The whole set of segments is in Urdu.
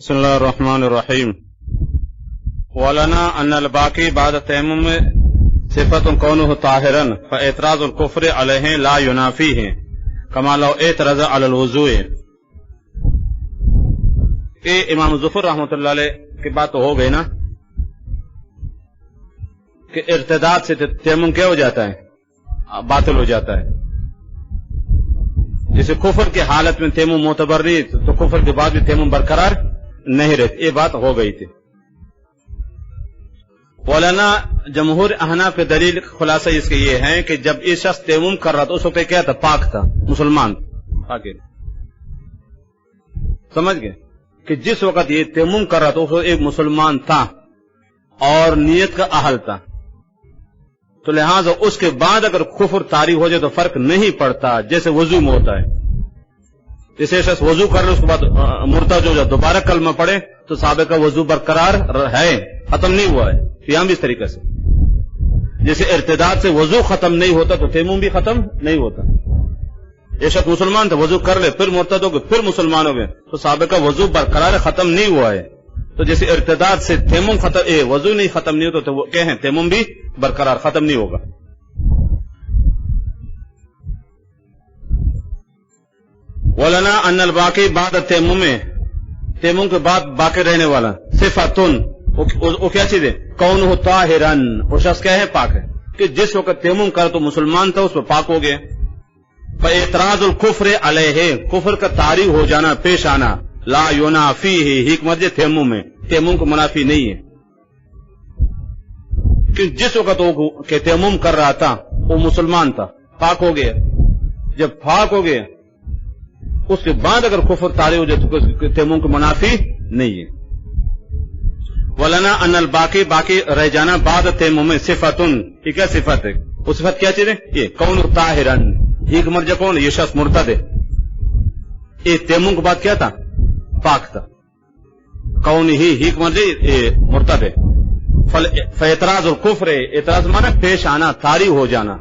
بسم اللہ الرحمن الرحیم ولنا ان الباقی بعد التیمم صفت کونه طاہرا فاعتراض الكفر علیہ لا ینافیہ کما لو اعترض علی الوضوء. یہ امام ظفر رحمۃ اللہ علیہ کی بات تو ہو گئی نا کہ ارتداد سے تیمم کیا ہو جاتا ہے، باطل ہو جاتا ہے. جسے کفر کی حالت میں تیمم معتبر نہیں تو کفر کے بعد بھی تیمم برقرار نہیں رہتی. یہ بات ہو گئی تھی. مولانا جمہور احناف کے دلیل خلاصہ اس کے یہ ہے کہ جب یہ شخص تیمم کر رہا تھا اس وقت کیا تھا؟ پاک تھا، مسلمان. سمجھ گئے کہ جس وقت یہ تیمم کر رہا تھا اس وقت ایک مسلمان تھا اور نیت کا اہل تھا، تو لہذا اس کے بعد اگر کفر طاری ہو جائے تو فرق نہیں پڑتا، جیسے وضو میں ہوتا ہے. جیسے شخص وضو کر لے اس کے بعد مرتد ہو جائے دوبارہ کلمہ پڑھے تو صحابہ کا وضو برقرار ہے، ختم نہیں ہوا ہے. یہاں بھی اس طریقے سے جیسے ارتداد سے وضو ختم نہیں ہوتا تو تیمم بھی ختم نہیں ہوتا. یہ شخص مسلمان تھا، وضو کر لے پھر مرتد ہو گئے پھر مسلمان ہو گئے تو صحابہ کا وضو برقرار ختم نہیں ہوا ہے. تو جیسے ارتداد سے تیمم ختم وضو نہیں ختم نہیں ہوتا تو وہ کہیں تیمم بھی برقرار ختم نہیں ہوگا. ولنا ان الباقی بعد التیمم، تیمم کے بعد باقی رہنے والا صفتن، وہ کیا چیز ہے؟ کونہ طاہرا، وہ شخص کیا ہے؟ پاک ہے. کہ جس وقت تیمم کر تو مسلمان تھا اس پہ پاک ہو گئے. فاعتراض الکفر علیہ، کفر کا طاری ہو جانا، پیش آنا، لا ینافیہ، حکمت تیمم میں تیمم کو منافی نہیں ہے. کہ جس وقت وہ کہ تیمم کر رہا تھا وہ مسلمان تھا، پاک ہو گیا. جب پاک ہو گیا اس کے بعد اگر کفر طاری ہو جائے تو تیمم کو منافی نہیں ہے. ولنا ان الباقی، باقی رہ جانا بعد تیمم میں صفتن، یہ کیا صفت ہے؟ وہ صفت کیا چیز ہے؟ یہ کون طاہرا، ایک مرجع کون؟ یہ شخص مرتد ہے. یہ تیمم کے بعد کیا تھا؟ پاک تھا. کون ہی ایک مرجع مرتد ہے. فاعتراض الکفر، اعتراض مانا پیش آنا، طاری ہو جانا،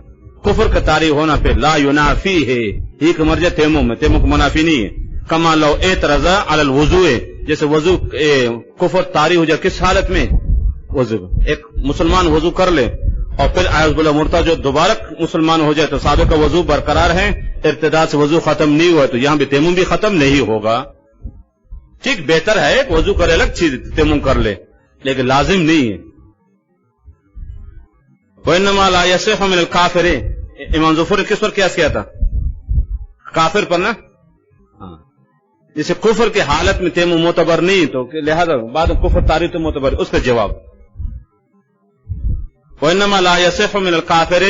کفر کا طاری ہونا پہ لا ینافی ہے، ایک مرجع تیمم میں تیمم کو منافی نہیں ہے. کما لو اعترض علی الوضوء، جیسے وضو کفر طاری ہو جائے کس حالت میں؟ وضو. ایک مسلمان وضو کر لے اور پھر اعوذ باللہ مرتد جو دوبارہ مسلمان ہو جائے تو صحابہ کا وضو برقرار ہے، ارتداد سے وضو ختم نہیں ہوا تو یہاں بھی تیمم بھی ختم نہیں ہوگا. ٹھیک، بہتر ہے وضو کرے الگ چیز تیمم کر لے لیکن لازم نہیں ہے. وانما لا يصح من الكافر، امام ظفر نے کس پر قیاس کیا تھا؟ کافر پر نا. جیسے کفر کی حالت میں تیمم معتبر نہیں تو لہذا بعد کفر طاری تو معتبر، اس کا جواب وانما لا يصح من الكافر،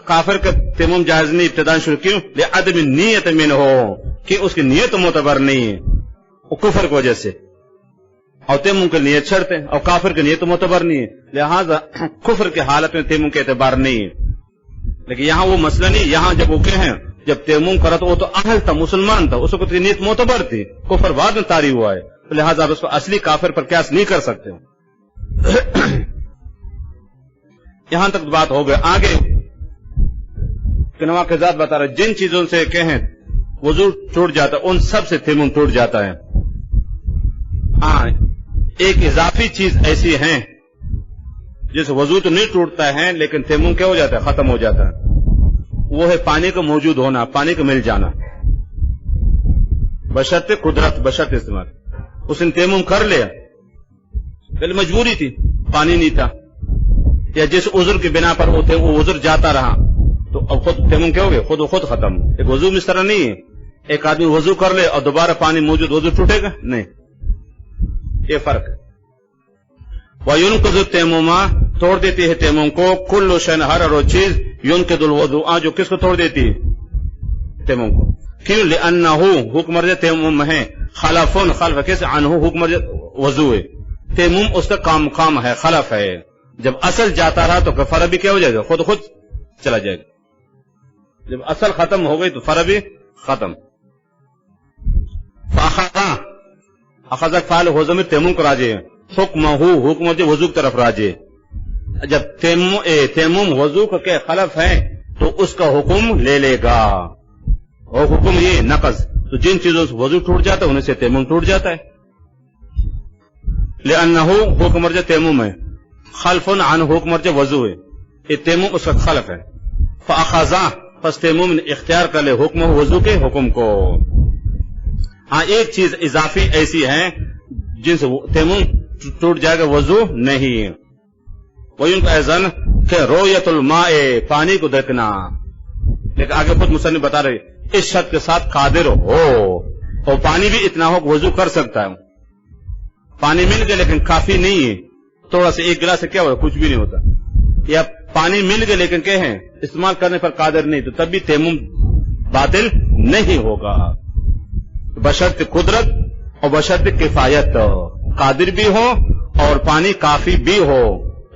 کافر کا تیمم جائز نہیں ابتداء شروع کیوں؟ لعدم النیت منہ، کہ اس کی نیت معتبر نہیں ہے وہ کفر کی وجہ سے، اور تیمم کی نیت شرط ہے اور کافر کی نیت معتبر نہیں ہے، لہذا کفر کی حالت میں تیمم کے اعتبار نہیں ہے. لیکن یہاں وہ مسئلہ نہیں. یہاں جب وہ کہیں جب تیمم کرا تو وہ تو اہل تھا، مسلمان تھا، اس وقت کی نیت معتبر تھی، کفر بعد میں طاری ہوا ہے، لہذا آپ اس کو اصلی کافر پر قیاس نہیں کر سکتے. یہاں تک بات ہو گئی. آگے کنوا کے ذات بتا رہا جن چیزوں سے کہیں وضو ٹوٹ جاتا ان سب سے تیمم ٹوٹ جاتا ہے. ہاں، ایک اضافی چیز ایسی ہے جیسے وضو تو نہیں ٹوٹتا ہے لیکن تیمم کیا ہو جاتا ہے؟ ختم ہو جاتا ہے. وہ ہے پانی کا موجود ہونا، پانی کا مل جانا، بشرط قدرت، بشرط استعمال. اس نے تیمم کر لیا، پہلے مجبوری تھی، پانی نہیں تھا، یا جس عذر کی بنا پر وہ عذر جاتا رہا تو اب خود تیمم کیا ہو گیا؟ خود ختم. ایک وضو میں اس طرح نہیں ہے، ایک آدمی وضو کر لے اور دوبارہ پانی موجود، وضو ٹوٹے گا نہیں، یہ فرق ہے. وَيُنْقِضُ التَّيَمُّمَ، توڑ دیتی ہے تیمم کو، کل شیء، ہر وہ چیز، يُنْقِضُ الْوُضُوءَ، جو کس کو توڑ دیتی ہے؟ تیمم کو. کیوں؟ لِأَنَّهُ، حکم مرجع تیمم ہے، خلفن، خلف کیسے؟ عنہ، حکم مرجع وضو ہے، تیمم اس کا کام ہے، خلف ہے. جب اصل جاتا رہا تو فرع بھی کیا ہو جائے گا؟ خود چلا جائے گا. جب اصل ختم ہو گئی تو فرع بھی ختم. اخذ فعل ہو ضمیر تیمم کو راجع ہے، حکمہ، حکم جو وضو کی طرف راجع. جب تیمم وضو کا کیا خلف ہے تو اس کا حکم لے لے گا، اور حکم یہ نقض. تو جن چیزوں سے وضو ٹوٹ جاتا ہے انہیں سے تیمم ٹوٹ جاتا ہے. لأنه حکم مرجع تیمم ہے، خلف عن حکم مرجع وضو ہے، یہ تیمم اس کا خلف ہے، فاخذا پس تیمم نے اختیار کر لے حکم وضو کے حکم کو۔ ہاں ایک چیز اضافی ایسی ہے جن سے تیمم ٹوٹ جائے گا، وضو نہیں۔ وَيُنْكَ أَيْضًا کہ رؤیت الماء پانی کو دیکھنا، لیکن آگے خود مصنف بتا رہے اس شرط کے ساتھ قادر ہو، اور پانی بھی اتنا ہو کہ وضو کر سکتا ہے۔ پانی مل گیا لیکن کافی نہیں ہے، تھوڑا سا ایک گلاس سے کیا ہوگا، کچھ بھی نہیں ہوتا، یا پانی مل گیا لیکن کیا ہے استعمال کرنے پر قادر نہیں، تو تب بھی تیمم باطل نہیں ہوگا، بشرط قدرت اور بشرط کفایت، قادر بھی ہو اور پانی کافی بھی ہو،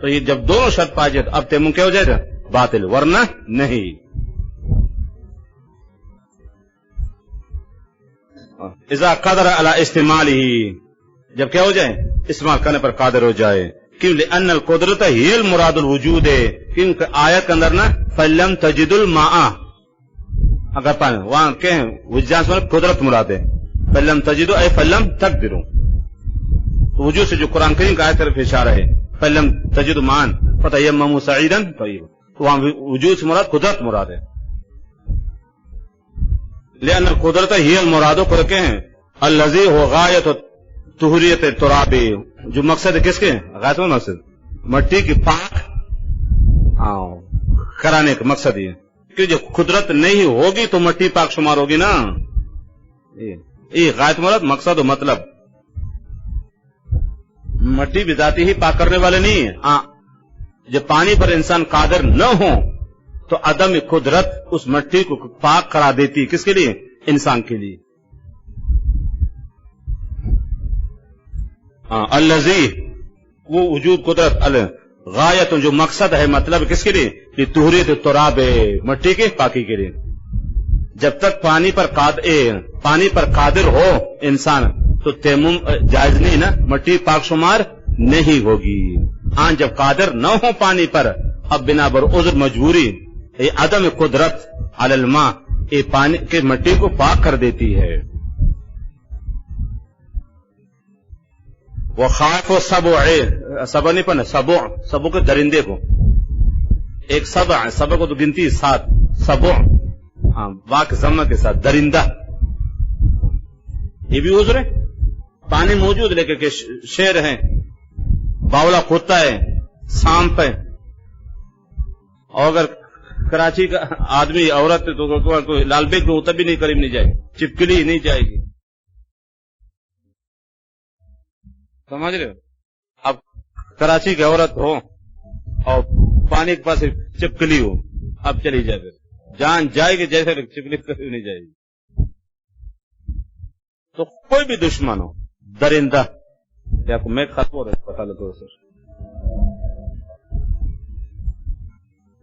تو یہ جب دونوں شرط پا جائے اب تیمم کیا ہو جائے گا، باطل، ورنہ نہیں۔ اذا قدر علی استعمالہ، جب کیا ہو جائے استعمال کرنے پر قادر ہو جائے، کیوں لأن القدرت ہی المراد الوجود ہے، کیونکہ آیت کے اندر نا فلم تجد الماء، اگر پانی وہاں کہ وجدان سے قدرت مراد ہے، فلم تجدو اے فلم تقدرو، وجود سے جو قرآن کریم کا آیت طرف اشارہ ہے، فلم تجد ماء فتیمموا صعیدا طیبا، تو وہاں وجود سے مراد قدرت مراد ہے، لأن القدرت ہی المراد، قدرت کے ہیں الذی هو غایت طہوریت التراب، جو مقصد ہے کس کے غایت میں مقصد مٹی کی پاک کرانے کا مقصد یہ کہ جو قدرت نہیں ہوگی تو مٹی پاک شمار ہوگی نا، یہ غایت مراد مقصد و مطلب، مٹی بھی ذاتی ہی پاک کرنے والے نہیں ہے، جب پانی پر انسان قادر نہ ہو تو عدم قدرت اس مٹی کو پاک کرا دیتی، کس کے لیے، انسان کے لیے۔ الذی وہ وجود قدرت، غایت جو مقصد ہے مطلب کس کے لیے، طہوریت التراب، مٹی کے پاکی کے لیے۔ جب تک پانی پر قادر ہو انسان تو تیمم جائز نہیں نا، مٹی پاک شمار نہیں ہوگی۔ جب قادر نہ ہو پانی پر، اب بنا بر عذر مجبوری، عدم قدرت علی الماء، یہ پانی کے مٹی کو پاک کر دیتی ہے۔ وخائف سبع، سبع نہیں پڑھنا، سبع کے درندے کو، ایک سبع کو تو گنتی 7، سبع واک ضمہ کے ساتھ، درندہ، یہ بھی عذر ہے، پانی موجود لیکن کہ شیر ہیں، باولا کتا ہے، سانپ ہے، اور اگر کراچی کا آدمی عورت تو لال بیگ میں ہوتا بھی نہیں، قریب نہیں جائے گی، چپکلی نہیں جائے گی، سمجھ رہے ہو؟ اب کراچی کی عورت ہو اور پانی کے پاس چپکلی ہو، اب چلی جائے، پھر جان جائے گی، جیسے چپکلی کبھی نہیں جائے گی۔ تو کوئی بھی دشمن ہو، درندہ، یا میں ختم ہو رہا پتا لگو سر،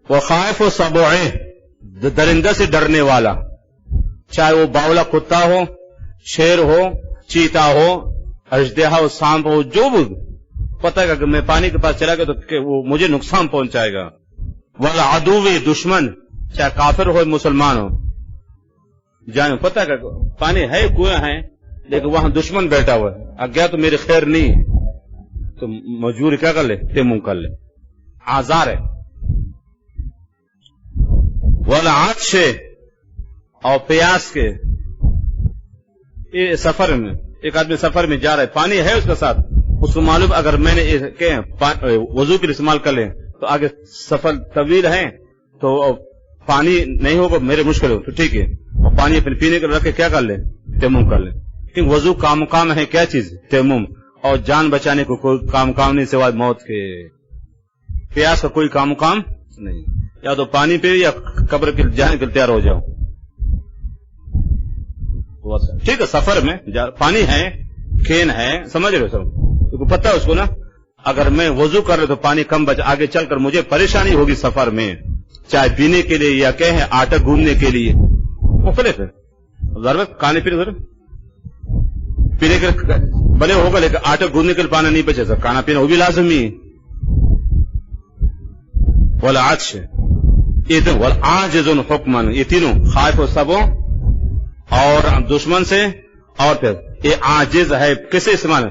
وہ خائف و سبع، درندہ سے ڈرنے والا، چاہے وہ باولا کتا ہو، شیر ہو، چیتا ہو، اژدہا ہو، سانپ ہو، جو بھی پتہ ہے کہ میں پانی کے پاس چلا گیا تو وہ مجھے نقصان پہنچائے گا۔ والعدو، دشمن، چاہے کافر ہو مسلمان ہو، جانے پتہ ہے کہ پانی ہے، کنویں ہیں، لیکن وہاں دشمن بیٹھا ہوا ہے، اب گیا تو میری خیر نہیں ہے، تو مجبور کیا کر لے، تیمم کر لے، آزار ہے۔ والعطش، اور پیاس کے، یہ سفر میں ایک آدمی سفر میں جا رہا ہے، پانی ہے اس کے ساتھ، اس کو معلوم اگر میں نے وضو کے لیے استعمال کر لیں تو آگے سفر طویل ہے تو پانی نہیں ہوگا، میرے مشکل ہو، تو ٹھیک ہے، اور پانی اپنے پینے کے رکھ کے کیا کر لیں، تیمم کر لیں، کیونکہ وضو کام ہے کیا چیز، تیمم، اور جان بچانے کو کوئی کام نہیں سوائے موت کے، پیاس کا کوئی کام نہیں، یا تو پانی پی یا قبر کے جانے کے لیے تیار ہو جاؤ، ٹھیک ہے۔ سفر میں پانی ہے، کھین ہے، سمجھ رہے ہو سب، پتہ ہے اس کو نا، اگر میں وضو کر رہا تو پانی کم بچ، آگے چل کر مجھے پریشانی ہوگی سفر میں، چائے پینے کے لیے یا کہ آٹا گھومنے کے لیے، مختلف ہے، ضرورت کھانے پینے کے بھلے ہوگا لیکن آٹا گھومنے کے لیے پانی نہیں بچے سر، کھانا پینا وہ بھی لازمی ہے۔ والعطش، والعاجز حکما، یہ تینوں، خائف و سبع اور دشمن سے، اور پھر یہ عاجز ہے، کسے استعمال ہے،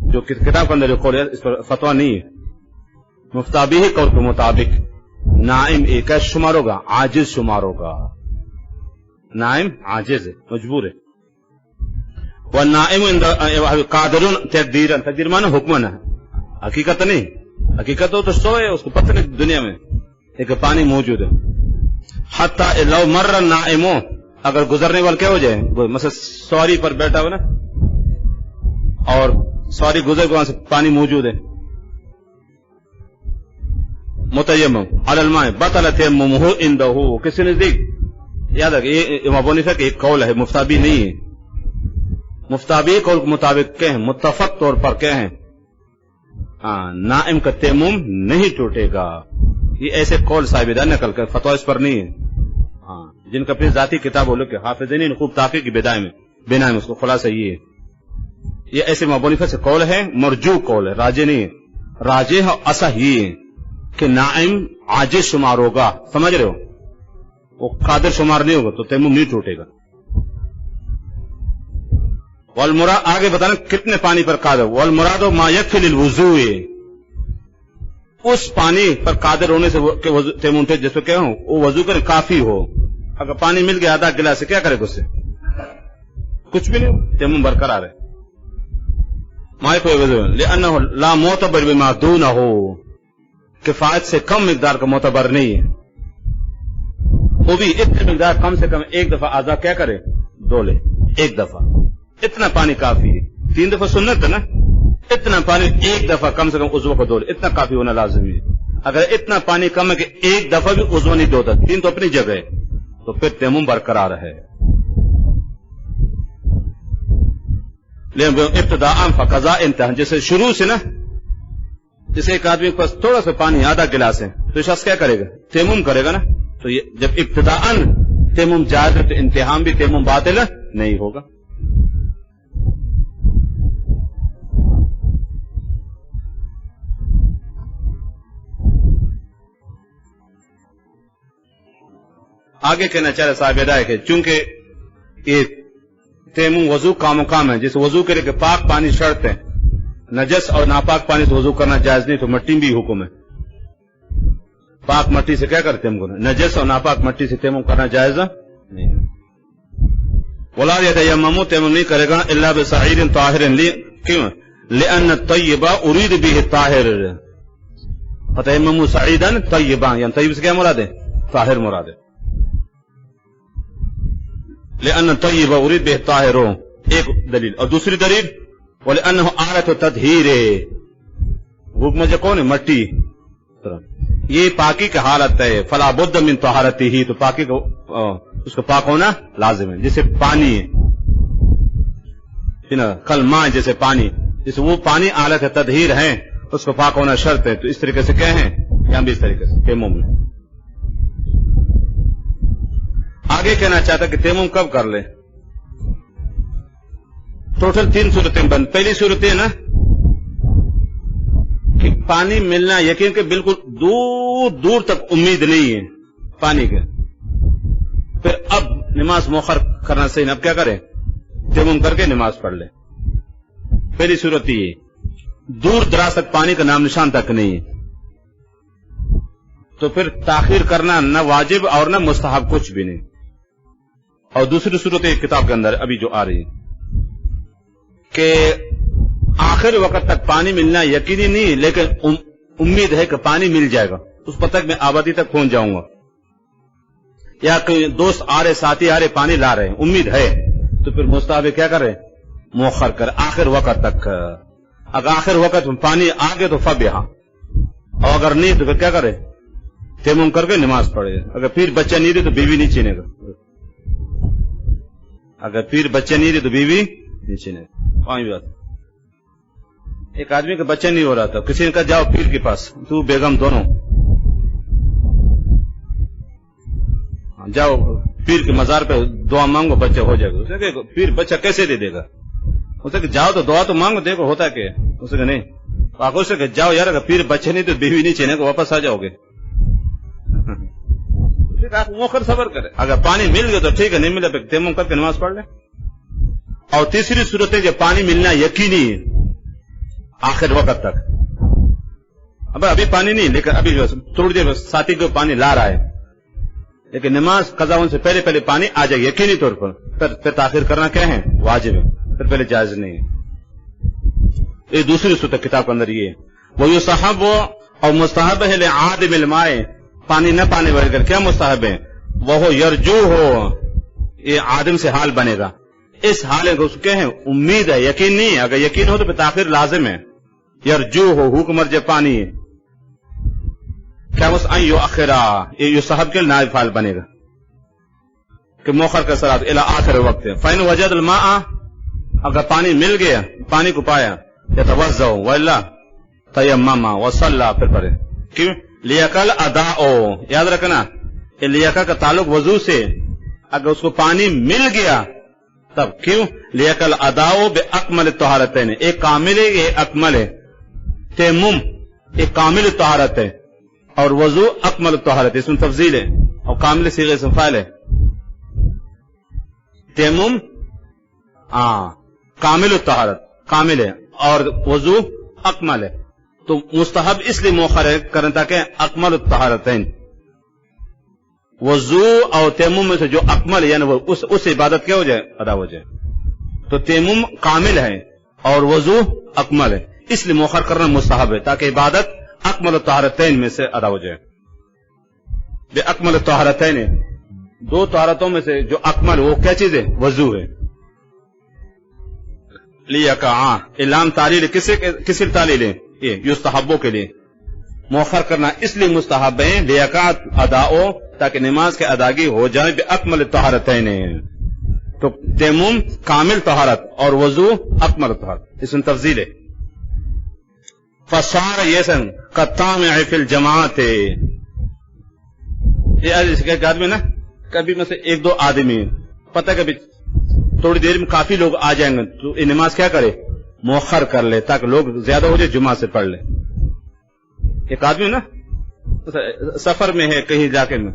جو کتاب کے اندر جو قول ہے اس پر فتویٰ نہیں ہے. مفتابی ہی قول کے مطابق نائم ایک شمار ہوگا، عاجز شمار ہوگا. نائم عاجز ہے، مجبور ہے. والنائم قادر تقدیر مانا حکمن ہے، حقیقت نہیں. حقیقت ہو تو سوئے، اس کو پتہ نہیں دنیا میں ایک پانی موجود ہے. حتی لو مر النائم، اگر گزرنے والے کیا ہو جائے، مثلا سواری پر بیٹھا ہوا نا اور سواری گزر کے وہاں سے پانی موجود ہے. متیمم علی الماء بطل تیممہ عنده، کسی نزدیک یاد رکھیں یہ امام ابو حنیفہ کا ایک قول ہے، مفتابی نہیں ہے. مفتابی قول کے مطابق کہیں متفق طور پر کہیں نائم کا تیمم نہیں ٹوٹے گا. یہ ایسے قول صاحبدان نکل کر فتویٰ اس پر نہیں ہے. جن کا اپنی ذاتی کتاب ہو لو کہ حافظین خوب تحقیق کی بنا میں اس کو خلاصہ یہ ہے. یہ ایسے امام ابو حنیفہ سے قول ہے، مرجو قول ہے، راجح نہیں ہے. راجح اور اصح یہ ہے کہ نائم عاجز شمار ہوگا، سمجھ رہے ہو، وہ قادر شمار نہیں ہوگا تو تیمم نہیں ٹوٹے گا. والمراد آگے بتانا کتنے پانی پر قادر. والمراد ما یکفی للوضوء، اس پانی پر قادر ہونے سے تیمم ٹوٹے جس کو کہوں وہ وضو کرے کافی ہو. اگر پانی مل گیا آدھا گلاس سے کیا کرے گا، اس سے کچھ بھی نہیں، تیمم برقرار ہے. مائک لأنہ لا معتبر بما دونہ، کفایت سے کم مقدار کا معتبر نہیں ہے. وہ بھی اتنے مقدار کم سے کم ایک دفعہ آدھا کیا کرے، دولے ایک دفعہ، اتنا پانی کافی ہے. 3 دفعہ سنت ہے نا، اتنا پانی ایک دفعہ کم سے کم عضو کو دولے، اتنا کافی ہونا لازمی ہے. اگر اتنا پانی کم ہے کہ ایک دفعہ بھی عضو نہیں دھوتا، 3 تو اپنی جگہ ہے، تو پھر تیمم برقرار ہے. لیکن ابتداء فقضاء انتہا، جیسے شروع سے نا، جیسے ایک آدمی کے پاس تھوڑا سا پانی آدھا گلاس ہے تو شخص کیا کرے گا، تیمم کرے گا نا. تو یہ جب ابتداء تیمم جائز ہے تو انتہا بھی تیمم باطل نہیں ہوگا. آگے کہنا چاہ رہے صاحب ہدایت کہ چونکہ یہ تیمم وضو کا مقام ہے، جس وضو کے لیے پاک پانی شرط ہے، نجس اور ناپاک پانی سے وضو کرنا جائز نہیں، تو مٹی بھی حکم ہے. پاک مٹی سے کیا کرتے ہیں، نجس اور ناپاک مٹی سے تیمم کرنا جائز نہیں. ولا یتیمم، تیمم نہیں کرے گا الا بصعید طاہر، کیوں؟ لان الطیب ارید به الطاہر. فتیمموا صعیدا طیبا، یعنی طیب سے کیا مراد ہے، طاہر مراد ہے. لأن الطیب ارید به الطاہر، ایک دلیل. اور دوسری دلیل ولأنه آلۃ تطہیر، حکم جو کون ہے، مٹی، یہ پاکی کی حالت ہے. فلا بد من طہارتہ، تو پاکی کو اس کو پاک ہونا لازم ہے. جیسے پانی ہے، کل ماء جیسے پانی، جیسے وہ پانی آلۃ تطہیر ہے، اس کو پاک ہونا شرط ہے. تو اس طریقے سے کہیں یہاں بھی اس طریقے سے تیمم میں. آگے کہنا چاہتا کہ تیمم کب کر لے. ٹوٹل 3 صورتیں بند. پہلی صورت ہے نا کہ پانی ملنا یقین کہ بالکل دور دور تک امید نہیں ہے پانی کے، پھر اب نماز مؤخر کرنا صحیح نہیں. اب کیا کریں، تیمم کر کے نماز پڑھ لے. پہلی صورت یہ، دور دراز تک پانی کا نام نشان تک نہیں ہے، تو پھر تاخیر کرنا نہ واجب اور نہ مستحب، کچھ بھی نہیں. اور دوسری صورت کتاب کے اندر ابھی جو آ رہی ہے کہ آخر وقت تک پانی ملنا یقینی نہیں، لیکن امید ہے کہ پانی مل جائے گا، اس پر تک میں آبادی تک پہنچ جاؤں گا، یا کوئی دوست آ رہے، ساتھی آ رہے، پانی لا رہے ہیں، امید ہے، تو پھر مستحب کیا کرے، مؤخر کر آخر وقت تک. اگر آخر وقت میں پانی آ گئے تو فب یہاں، اور اگر نہیں تو پھر کیا کرے، تیمم کر کے نماز پڑھے. اگر پھر بچہ نہیں دے تو بیوی نہیں چینے گا، اگر پھر بچہ نہیں دے تو بیوی نہیں چینے گا. بات ایک آدمی کا بچہ نہیں ہو رہا تھا، کسی نے کہا جاؤ پیر کے پاس، تو بیگم دونوں جاؤ پیر کے مزار پہ دعا مانگو، بچہ ہو جائے گا. اسے کہ پیر بچہ کیسے دے دے گا؟ اسے کہ جاؤ تو دعا تو مانگو، دیکھو ہوتا کہ. اسے کہ نہیں، آگے سے کہ جاؤ یار، اگر پیر بچے نہیں تو بیوی نہیں چینے کو واپس آ جاؤ گے. موخر صبر کرے، اگر پانی مل گیا تو ٹھیک ہے، نہیں ملے پھر تیمم کر کے نماز پڑھ لے. اور تیسری صورت ہے جب پانی ملنا یقینی ہے، آخر وقت تک. ابھی پانی نہیں، لیکن ابھی جو تھوڑی دیر ساتھی کو پانی لا رہا ہے، لیکن نماز قضا ہونے سے پہلے پہلے پانی آ جائے یقینی طور پر، پھر تاخیر کرنا کیا ہے؟ واجب ہے، پھر پہلے جائز نہیں ہے. یہ دوسری صورت کتاب کے اندر یہ ہے. وَيُصَحَبُ اور مستحب ہے لِعَادِمِ الْمَاءِ پانی نہ پانے والے کیا مستحب ہے؟ وہ یرجو ہو، یہ عادم سے حال بنے گا، اس حال کو کیا ہے؟ امید ہے، یقین نہیں ہے. اگر یقین ہو تو پھر تاخیر لازم ہے. یرجو ہو حکم ارجع پانی کیا بس ان یؤخرا، یہ یصحب کے نائب فعل بنے گا کہ مؤخر کا صلاۃ الی آخر وقت. فإن وجد الماء اگر پانی مل گیا، پانی کو پایا، یتوضأ والا تیمم وصلى پھر پڑھے. کیوں؟ لیکل اداء، یاد رکھنا لیکا کا تعلق وضو سے، اگر اس کو پانی مل گیا تب. کیوں؟ لیکل اداء باکمل الطہارتین، ایک کامل ہے ایک اکمل ہے. تیمم ایک کامل طہارت ہے اور وضو اکمل الطہارت، اس میں تفضیل ہے، اور کامل صیغہ اسم فاعل ہے. تیمم کامل الطہارت کامل ہے اور وضو اکمل ہے، تو مستحب اس لیے مؤخر کرنا تاکہ اکمل الطہارتین، وضو اور تیمم میں سے جو اکمل یعنی وہ اس عبادت کیا ہو جائے؟ ادا ہو جائے. تو تیمم کامل ہے اور وضو اکمل ہے، اس لیے مؤخر کرنا مستحب ہے تاکہ عبادت اکمل الطہارتین میں سے ادا ہو جائے. بے اکمل الطہارتین، دو طہارتوں میں سے جو اکمل وہ کیا چیز ہے؟ وضو ہے. لیکا اعلام تعلیل کس تعلیل ہے؟ یہ یستحبوں کے لیے مؤخر کرنا اس لیے مستحب ہے لیکا اداؤ تاکہ نماز کے اداگی ہو جائے بے اکمل الطہارتین. تو تیمم کامل طہارت اور وضو اکمل طہارت، اس میں تفضیل ہے. فصار یسن کالطامع فی الجماعت، یہ ایک آدمی نا کبھی میں سے ایک دو آدمی پتہ کبھی تھوڑی دیر میں کافی لوگ آ جائیں گے تو یہ نماز کیا کرے؟ مؤخر کر لے تاکہ لوگ زیادہ ہو جائے، جمعہ سے پڑھ لے. ایک آدمی نا سفر میں ہے کہیں علاقے میں،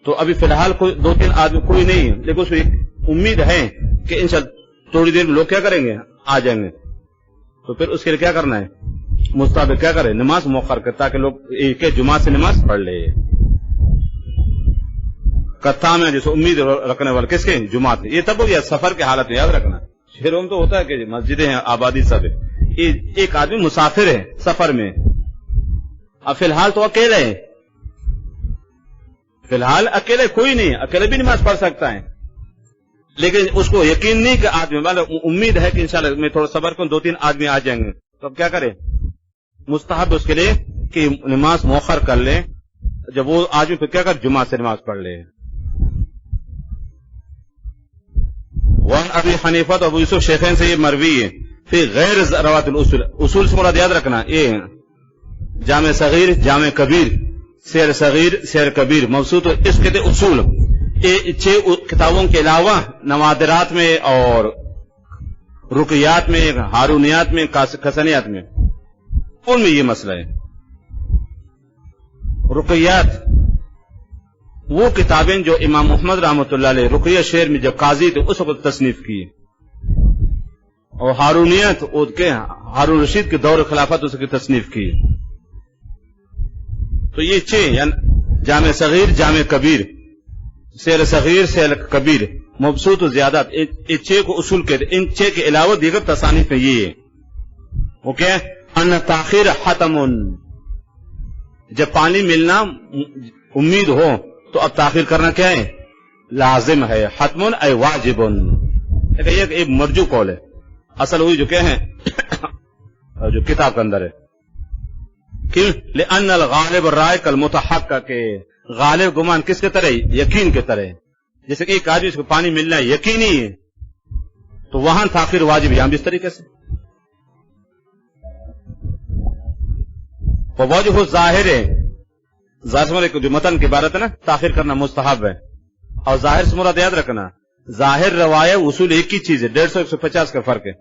تو ابھی فی الحال کوئی دو تین آدمی کوئی نہیں ہے، لیکن اس کو ایک امید ہے کہ انشاءاللہ تھوڑی دیر میں لوگ کیا کریں گے؟ آ جائیں گے. تو پھر اس کے لیے کیا کرنا ہے؟ مستحب کیا کرے؟ نماز مؤخر کرے تاکہ لوگ ایک جمعہ سے نماز پڑھ لے. کتھا میں جیسے امید رکھنے والے کس کے؟ جماعت. یہ تب ہو گیا سفر کی حالت میں، یاد رکھنا. شہروں میں تو ہوتا ہے کہ مسجدیں ہیں، آبادی سب ہے. ایک آدمی مسافر ہے سفر میں، اب فی الحال تو اکیلے ہے، فی الحال اکیلے کوئی نہیں، اکیلے بھی نماز پڑھ سکتا ہے، لیکن اس کو یقین نہیں کہ آدمی والا امید ہے کہ انشاءاللہ میں تھوڑا صبر کروں دو تین آدمی آ جائیں گے، تو اب کیا کرے؟ مستحب اس کے لیے کہ نماز مؤخر کر لے، جب وہ آدمی پھر کیا کر؟ جمعہ سے نماز پڑھ لے. وان ابی حنیفہ اور ابو یوسف شیخین سے یہ مروی ہے فی غیر روات الاصول، اصول سے مراد یاد رکھنا یہ جامع صغیر جامع کبیر، سیر صغیر سیر کبیر، مبسوط اس کے اصول. یہ 6 کتابوں کے علاوہ نوادرات میں اور رقیات میں، ہارونیات میں، کسنیات میں، ان میں یہ مسئلہ ہے. رقیات وہ کتابیں جو امام محمد رحمۃ اللہ علیہ رقیہ شہر میں جب قاضی تھے اس وقت تصنیف کی، اور ہارونیت ہارون رشید کے دور خلافت اس کی تصنیف کی. تو یہ 6 یعنی جامع صغیر جامع کبیر، سیر صغیر سیر کبیر، مبسوط و زیادات، یہ 6 کو اصول کہتے ہیں. ان 6 کے علاوہ دیگر تصانیف میں یہ ہے وہ کیا ہے؟ ان تاخیر حتم، جب پانی ملنا امید ہو تو اب تاخیر کرنا کیا ہے؟ لازم ہے. حتم اے واجب، ایک مرجو قول ہے، اصل ہوئی جو کیا ہے جو کتاب کے اندر ہے. کیوں؟ لأن الغالب الرائے کالمتحقق، غالب گمان کس کے طرح؟ یقین کے طرح. جیسے کہ ایک آدمی اس کو پانی ملنا یقینی ہے تو وہاں تاخیر واجب، یہاں بھی اس طریقے سے. وجہ ظاہر ہے، ظاہر جو متن کی عبارت ہے نا تاخیر کرنا مستحب ہے، اور ظاہر سے مراد یاد رکھنا ظاہر روایت اصول ایک ہی چیز ہے، 150 150 کا فرق ہے.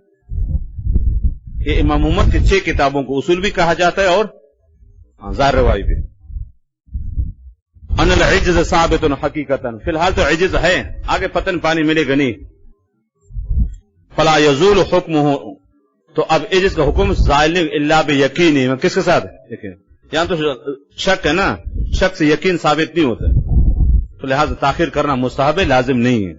یہ امام محمد کی 6 کتابوں کو اصول بھی کہا جاتا ہے اور ظاہر روایت بھی. ان العجز ثابت حقیقتا، فی الحال تو عجز ہے، آگے پتن پانی ملے گا نہیں. فلا یزول حکمہ، تو اب اجز کا حکم زائل الا بیقین، کس کے ساتھ یقین؟ یہاں تو شک ہے نا، شک سے یقین ثابت نہیں ہوتا، تو لہذا تاخیر کرنا مستحب لازم نہیں ہے.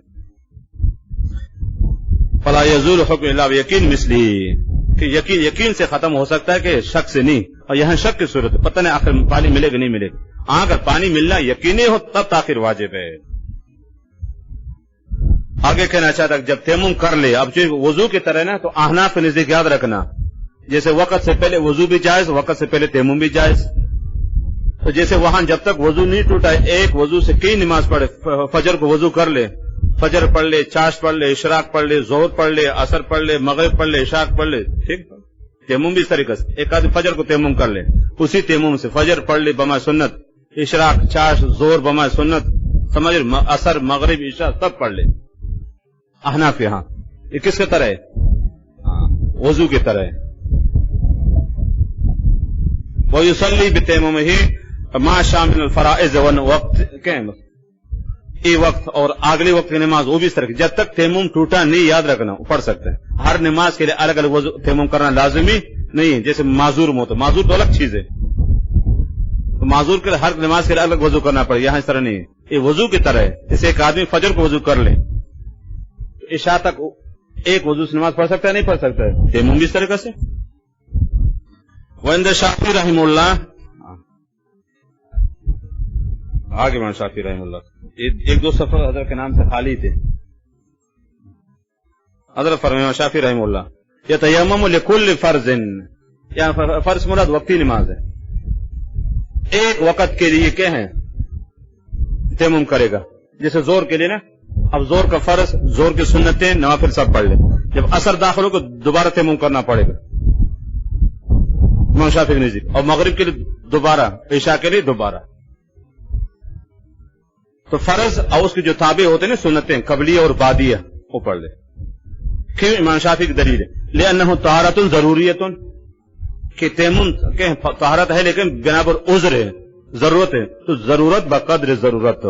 فلا یزول حکم الا بیقین مثلی، کہ یقین سے ختم ہو سکتا ہے کہ شک سے نہیں. اور یہاں شک کی صورت ہے، پتہ نہیں آخر پانی ملے گا نہیں ملے گا. اگر پانی ملنا یقینی ہو تب تاخیر واجب ہے. آگے کہنا چاہتا ہے جب تیمم کر لے، اب جو وضو کی طرح نا، تو احناف کے نزدیک یاد رکھنا جیسے وقت سے پہلے وضو بھی جائز، وقت سے پہلے تیمم بھی جائز. تو جیسے وہاں جب تک وضو نہیں ٹوٹا ایک وضو سے کئی نماز پڑھے، فجر کو وضو کر لے، فجر پڑھ لے، چاش پڑھ لے، اشراق پڑھ لے، ظہر پڑھ لے، عصر پڑھ لے، مغرب پڑھ لے، عشاق پڑھ لے، ٹھیک. تیمم بھی اس طریقے سے ایک آدمی فجر کو تیمم کر لے، اسی تیمم سے فجر پڑھ لے بما سنت، اشراق، چاش، ظہر بما سنت، سمجھ، عصر، مغرب، عشاء سب پڑھ لے. احناف یہاں یہ کس کی طرح ہے؟ وضو کی طرح ہے. وَيُصَلِّي بِتَيَمُّمِهِ مَا شَامِلِ الْفَرَائِضِ وَقت کہیں یہ وقت اور اگلی وقت کی نماز وہ بھی اس طرح جب تک تیمم ٹوٹا نہیں یاد رکھنا پڑھ سکتے ہیں. ہر نماز کے لیے الگ الگ وضو تیمم کرنا لازمی نہیں ہے. جیسے معذور موت، معذور تو الگ چیز ہے، تو معذور کے لیے ہر نماز کے لیے الگ وضو کرنا پڑے. یہاں اس طرح نہیں ہے، یہ وضو کی طرح ہے. جیسے ایک آدمی فجر کو وضو کر لے، عشاء تک ایک وضو سے نماز پڑھ سکتا ہے نہیں پڑھ سکتا ہے؟ تیمم بھی اس طریقے سے. وعند شافعی رحمہ اللہ، آگے امام شافعی رحمہ اللہ ایک دو صفحہ حضرت کے نام سے خالی تھے. حضرت فرمایا شافعی رحمہ اللہ یتیمم لکل فرض، یہاں فرض مراد وقتی نماز ہے، ایک وقت کے لیے کیا ہے تیمم کرے گا. جیسے زور کے لیے نا، اب زور کا فرض، زور کی سنتیں، نوافل سب پڑھ لے. جب اثر داخل ہو کو دوبارہ تیمم کرنا پڑے گا امام شافعی نے جی. اور مغرب کے لیے دوبارہ، عشاء کے لیے دوبارہ. تو فرض اور اس کے جو تابع ہوتے ہیں نا سنتیں قبلیہ اور بعدیہ وہ پڑھ لے. کیوں؟ امام شافعی کی دلیل ہے لأنہ طہارۃ ضروریۃ، کہ تیمم کہ طہارت ہے لیکن بنا پر عذر ہے، ضرورت ہے. تو ضرورت بقدر ضرورت،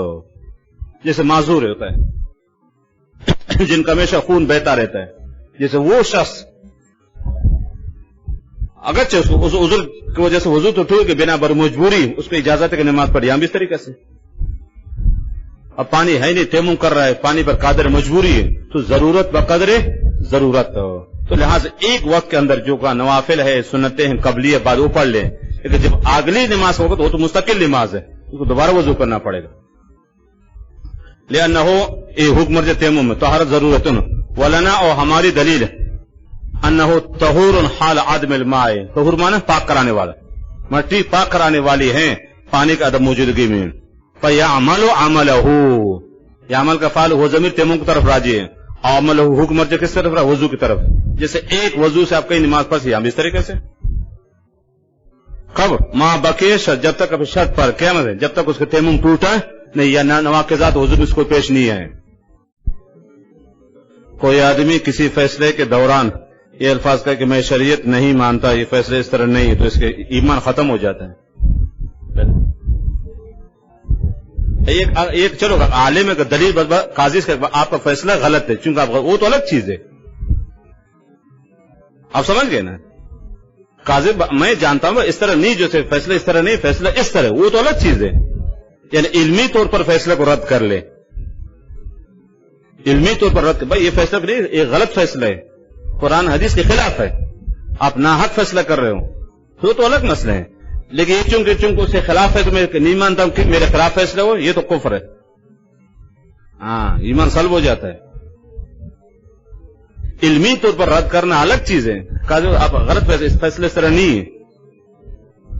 جیسے معذور ہوتا ہے جن کا ہمیشہ خون بہتا رہتا ہے، جیسے وہ شخص اگرچہ اس عذر کی وجہ سے وضو تو ٹوٹ کہ بنا بر مجبوری اس کو اجازت ہے کہ نماز پڑھی. ہم بھی اس طریقے سے اب پانی ہے نہیں، تیمم کر رہا ہے، پانی پر قادر مجبوری ہے، تو ضرورت بقدر ضرورت. تو لہٰذا ایک وقت کے اندر جو کا نوافل ہے، سنتیں ہیں، قبلیہ بعد وہ پڑھ لیں. لیکن جب اگلی نماز ہوگا تو وہ تو مستقل نماز ہے، اس کو دوبارہ وضو کرنا پڑے گا. لأنہ یہ حکم مرجع تیمم میں طہارت ضرورت ولنا، اور ہماری دلیل ہے انہ طہور حال عدم الماء، طہور معنی پاک کرانے والا، مٹی پاک کرانے والی ہیں پانی کا عدم موجودگی میں. فیعمل عملہ، یہ عمل کا فعل وہ ضمیر تیمم کی طرف راجع ہے، عملہ حکم مرجع کس طرف رہا؟ وضو کی طرف. جیسے ایک وضو سے آپ کئی نماز پڑھ سی، ہم اس طریقے سے کب ماں بقی شرط، جب تک ابھی شرط پر کیا مطلب ہے جب تک اس کا تیمم ٹوٹا نہیں یا نواقضات وضو میں اس کو پیش نہیں ہے. کوئی آدمی کسی فیصلے کے دوران یہ الفاظ کہے کہ میں شریعت نہیں مانتا، یہ فیصلے اس طرح نہیں، تو اس کے ایمان ختم ہو جاتا ہے. ایک چلو عالم کا دلیل قاضی سے آپ کا فیصلہ غلط ہے، چونکہ آپ وہ تو الگ چیز ہے، آپ سمجھ گئے نا. قاضی میں جانتا ہوں اس طرح نہیں، جو فیصلہ اس طرح نہیں، فیصلہ اس طرح، وہ تو الگ چیز ہے. یعنی علمی طور پر فیصلے کو رد کر لے، علمی طور پر رد کر، بھائی یہ فیصلہ نہیں، یہ غلط فیصلہ ہے، قرآن حدیث کے خلاف ہے، آپ ناحق فیصلہ کر رہے ہو، تو الگ مسئلہ ہے. لیکن یہ چونکہ اس کے خلاف ہے تو میں نہیں مانتا ہوں کہ میرے خلاف فیصلہ ہو، یہ تو کفر ہے. ہاں، ایمان سلب ہو جاتا ہے. علمی طور پر رد کرنا الگ چیز ہے، آپ غلط فیصلہ اس طرح نہیں ہے،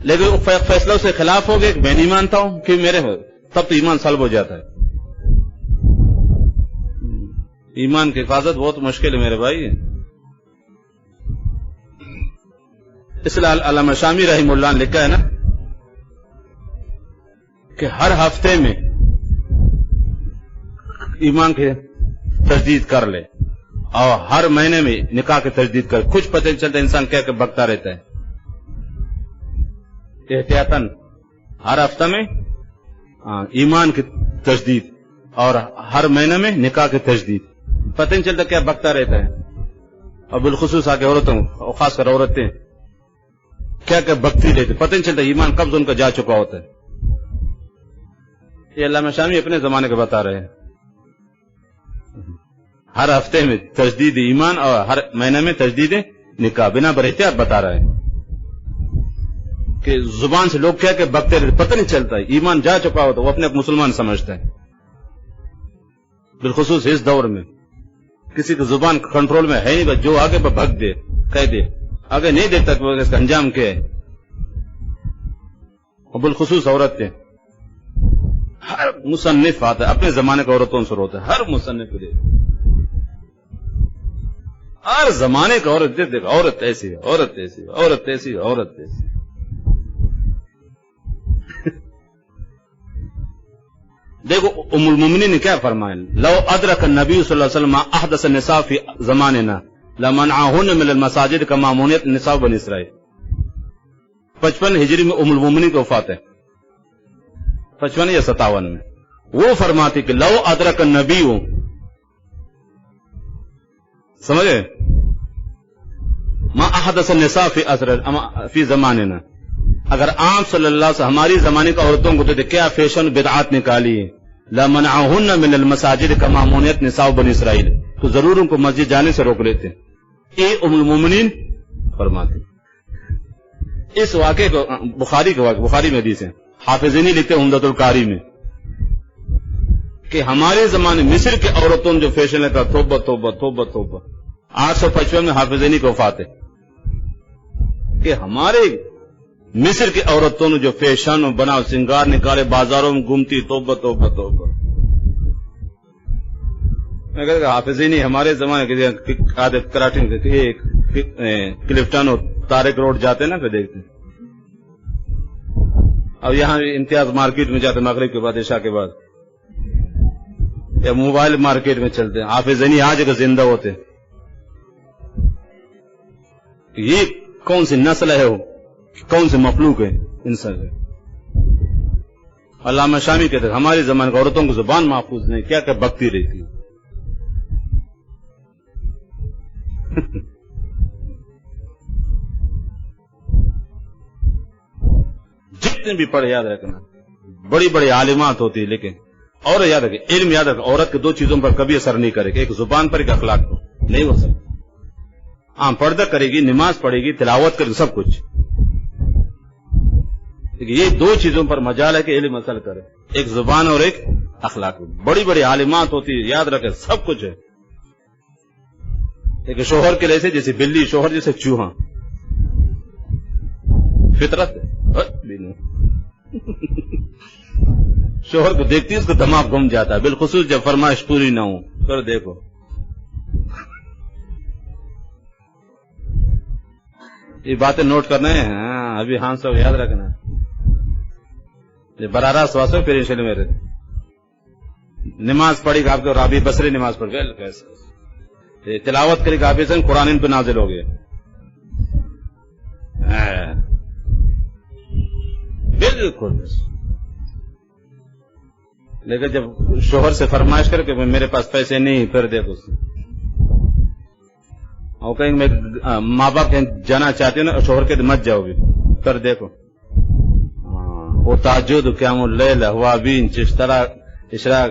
لیکن فیصلہ اس کے خلاف ہو گیا کہ میں نہیں مانتا ہوں کہ میرے ہو، تب تو ایمان سلب ہو جاتا ہے. ایمان کی حفاظت بہت مشکل ہے میرے بھائی. اس لیے علامہ شامی رحمہ اللہ نے لکھا ہے نا کہ ہر ہفتے میں ایمان کی تجدید کر لے اور ہر مہینے میں نکاح کی تجدید کر. کچھ پتہ نہیں چلتا، انسان کہہ کے بکتا رہتا ہے. احتیاطاً ہر ہفتہ میں ایمان کی تجدید اور ہر مہینے میں نکاح کی تجدید. پتہ نہیں چلتا کیا بکتا رہتا ہے. اور بالخصوص آگے عورتوں اور خاص کر عورتیں کیا کیا بکتی لیتے، پتہ نہیں چلتا ایمان کب سے ان کا جا چکا ہوتا ہے. یہ علامہ شامی اپنے زمانے کے بتا رہے ہیں. ہر ہفتے میں تجدید ایمان اور ہر مہینے میں تجدید نکاح بنا بر احتیاط بتا رہے ہیں کہ زبان سے لوگ کیا کہ بکتے رہتے، پتہ نہیں چلتا ایمان جا چکا ہوتا، وہ اپنے آپ مسلمان سمجھتا ہے. بالخصوص اس دور میں کسی کی زبان کنٹرول میں ہے نہیں، بس جو آگے پہ بھگ دے کہہ دے، آگے نہیں دیکھتا کہ اس کا انجام کیا ہے. اور بالخصوص عورتیں، ہر مصنف آتا ہے اپنے زمانے کا عورتوں سے ہوتا ہے، ہر مصنف کے لیے ہر زمانے کا عورت دیکھ عورت ایسی ہے، عورت ایسی ہے، عورت ایسی ہے، عورت ایسی. دیکھو ام المومنین نے کیا فرمایا، لو ادرک النبی صلی اللہ علیہ وسلم احدث النساء فی زماننا لمنعهن من المساجد کما منعت نساء بنی اسرائیل. 55 ہجری میں ام المومنین کی وفات ہے، 55 یا 57 میں. وہ فرماتی کہ لو ادرک النبی، سمجھے، ما احدث النساء فی زماننا، اگر آپ صلی اللہ علیہ وسلم ہماری زمانے کا عورتوں کو دیتے کیا فیشن بدعات نکالی ہے، لمنعهن من المساجد کما منعت نساء بنی اسرائیل، تو ضرور ان کو مسجد جانے سے روک لیتے. اے ام المومنین فرماتے. اس واقعے کو بخاری کے واقعے، بخاری میں حدیث ہے، حافظینی لکھتے ہیں عمدۃ القاری میں کہ ہمارے زمانے مصر کے عورتوں نے جو فیشن لگا، توبہ توبہ توبہ توبہ. 855 میں حافظینی کی وفات ہے کہ ہمارے مصر کی عورتوں نے جو فیشن بنا سنگار نکالے، بازاروں میں گھومتی، توبہ توبہ توبہ. میں کہتا کہ حافظینی ہمارے زمانے کے عادت کراٹی کلفٹن اور تارک روڈ جاتے نا پہ دیکھتے. اب یہاں امتیاز مارکیٹ میں جاتے مغرب کے بعد، عشاء کے بعد، یا موبائل مارکیٹ میں چلتے ہیں. حافظینی آج اگر زندہ ہوتے، یہ کون سی نسل ہے، وہ کون سے مخلوق ہے انسان ہے. علامہ شامی کہتے ہیں ہمارے زمانے کا عورتوں کو زبان محفوظ نہیں، کیا کہ بکتی رہتی. جتنے بھی پڑھے یاد رکھنا، بڑی بڑی عالمات ہوتی ہے، لیکن اور یاد رکھے، علم یاد رکھے، عورت کے دو چیزوں پر کبھی اثر نہیں کرے گا، ایک زبان پر، ایک اخلاق پر. نہیں ہو سکتا. ہاں پردہ کرے گی، نماز پڑھے گی، تلاوت کرے گی، سب کچھ. یہ دو چیزوں پر مجال ہے کہ علم اثر کرے، ایک زبان اور ایک اخلاق. بڑی بڑی عالمات ہوتی ہے، یاد رکھے سب کچھ ہے. ایک شوہر کے لیے جیسے بلی، شوہر جیسے چوہا، فطرت شوہر کو دیکھتی ہے اس کو دماغ گم جاتا ہے، بالخصوص جب فرمائش پوری نہ ہو. پھر دیکھو یہ باتیں نوٹ کرنا ہے. ہاں ابھی ہاں سب یاد رکھنا. یہ براہ راست واسطے پھر انشاءاللہ میرے نماز پڑھی گا آپ کو، رابی بصری نماز پڑھ گئے، کیسے تلاوت کرے گا، آپ سے قرآن ان پہ نازل ہو گئے. بالکل. لیکن جب شوہر سے فرمائش کر کے میرے پاس پیسے نہیں، پھر دیکھو اور کہیں میں ماں باپ کہیں جانا چاہتے ہیں نا، شوہر کے مت جاؤ گے، پھر دیکھو وہ تہجد، قیام اللیل، اوابین، چشترا، اشراق،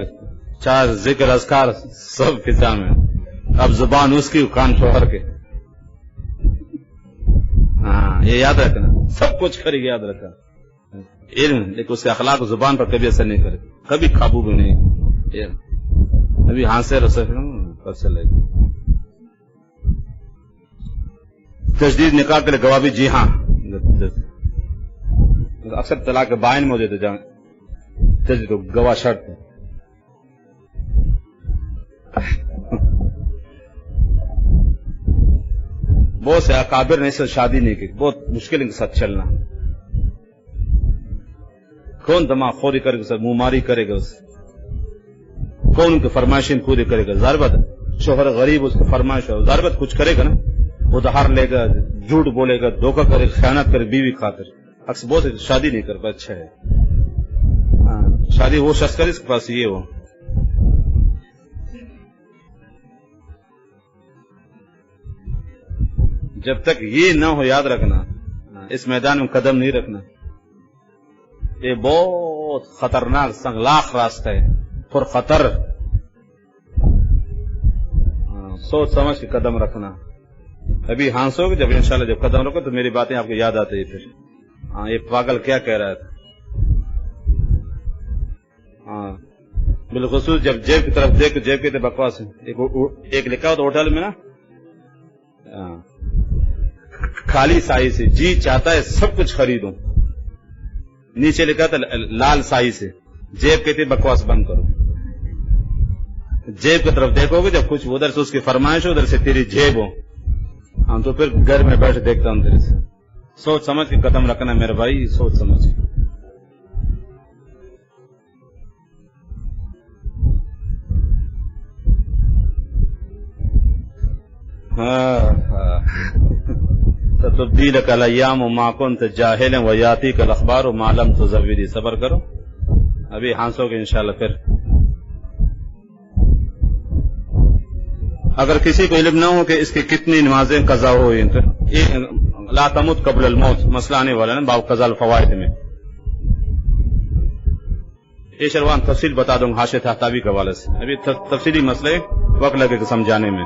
چار ذکر، اذکار سب فضا میں. اب زبان اس کی، کان شوہر کے. ہاں یہ یاد رکھنا، سب کچھ کرے گی، یاد رکھنا. علم لیکن اس کے اخلاق زبان پر کبھی اثر نہیں کرے، کبھی قابو بھی نہیں. ابھی ہاں سے پتہ چلے گا. تجدید نکاح کے لیے گواہ بھی، جی ہاں اکثر طلاق بائن میں ہو جاتے جہاں تجدید گواہ شرط ہے. بہت سے اکابر نے اس سے شادی نہیں کی، بہت مشکل ان کے ساتھ چلنا. کون دماغ خوری کرے گا، منہ ماری کرے گا، اس کون ان کی فرمائشیں پوری کرے گا. ظاہر بات شوہر غریب، اس کی فرمائش ہے، ظاہر بات کچھ کرے گا نا، ادھار لے گا، جھوٹ بولے گا، دھوکہ کرے، خیانت کرے بیوی خاطر. اکثر بہت سے شادی نہیں کر پا. اچھا ہے شادی وہ شخص کرے اس کے پاس یہ ہو. جب تک یہ نہ ہو یاد رکھنا اس میدان میں قدم نہیں رکھنا. یہ بہت خطرناک سنگلاخ راستہ ہے، پر خطر. سوچ سمجھ کے قدم رکھنا. ابھی ہانسو گے جب انشاءاللہ جب قدم رکھو تو میری باتیں آپ کو یاد آتی ہے. پھر ہاں یہ پاگل کیا کہہ رہا تھا. ہاں بالخصوص جب جیب کی طرف دیکھ جیب کی بکواس ہے. ایک لکھا ہو تو ہوٹل میں نا خالی سائی سے جی چاہتا ہے سب کچھ خریدوں، نیچے لکھا تھا لال سائی سے جیب کہتے بکواس بند کرو. جیب کی طرف دیکھو گے جب کچھ ادھر سے اس کی فرمائش ہو ادھر سے تیری جیب ہو، ہاں تو پھر گھر میں بیٹھ دیکھتا ہوں تیرے سے. سوچ سمجھ کے قدم رکھنا میرے بھائی، سوچ سمجھ کے. تبدیلک الایام ما کنت جاہلا ویاتیک الاخبار ما لم تزودی. صبر کرو ابھی ہانسو گے انشاءاللہ. پھر اگر کسی کو علم نہ ہو کہ اس کی کتنی نمازیں قضا ہوئی تو لا تمت قبل الموت مسئلہ آنے والا نا باب قضاء الفوائد میں. یہ شروان تفصیل بتا دوں گا حاشیہ تحتوی کے حوالے سے. ابھی تفصیلی مسئلے وقت لگے گا سمجھانے میں.